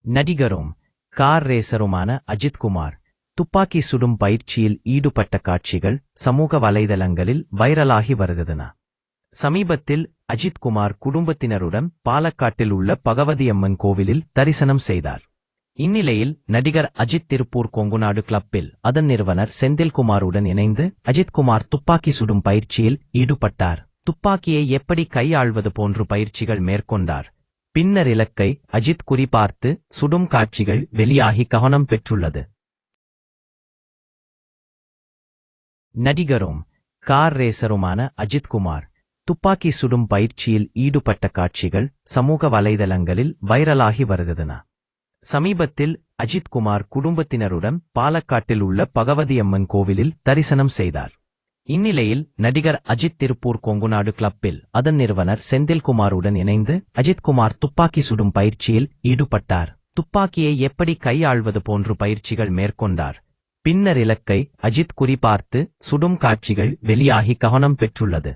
நடிகரும் கார் ரேசருமான அஜித் குமார் துப்பாக்கி சுடும் பயிற்சியில் ஈடுபட்ட காட்சிகள் சமூக வலைதளங்களில் வைரலாகி வருகின்றன. சமீபத்தில் அஜித் குமார் குடும்பத்தினருடன் பாலக்காட்டில் உள்ள பகவதியம்மன் கோவிலில் தரிசனம் செய்தார். இந்நிலையில் நடிகர் அஜித் திருப்பூர் கொங்குநாடு கிளப்பில் அதன் நிறுவனர் செந்தில்குமாருடன் இணைந்து அஜித் குமார் துப்பாக்கி சுடும் பயிற்சியில் ஈடுபட்டார். துப்பாக்கியை எப்படி கையாள்வது போன்ற பயிற்சிகள் மேற்கொண்டார். பின்னர் இலக்கை அஜித் குறிபார்த்து சுடும் காட்சிகள் வெளியாகி கவனம் பெற்றுள்ளது. நடிகரும் கார் ரேசருமான அஜித் குமார் துப்பாக்கி சுடும் பயிற்சியில் ஈடுபட்ட காட்சிகள் சமூக வலைதளங்களில் வைரலாகி வருகின்றன. சமீபத்தில் அஜித் குமார் குடும்பத்தினருடன் பாலக்காட்டில் உள்ள பகவதியம்மன் கோவிலில் தரிசனம் செய்தார். இந்நிலையில் நடிகர் அஜித் திருப்பூர் கொங்குநாடு கிளப்பில் அதன் நிறுவனர் செந்தில்குமாருடன் இணைந்து அஜித் குமார் துப்பாக்கி சுடும் பயிற்சியில் ஈடுபட்டார். துப்பாக்கியை எப்படி கையாள்வது போன்ற பயிற்சிகள் மேற்கொண்டார். பின்னர் இலக்கை அஜித் குறிபார்த்து சுடும் காட்சிகள் வெளியாகி கவனம் பெற்றுள்ளது.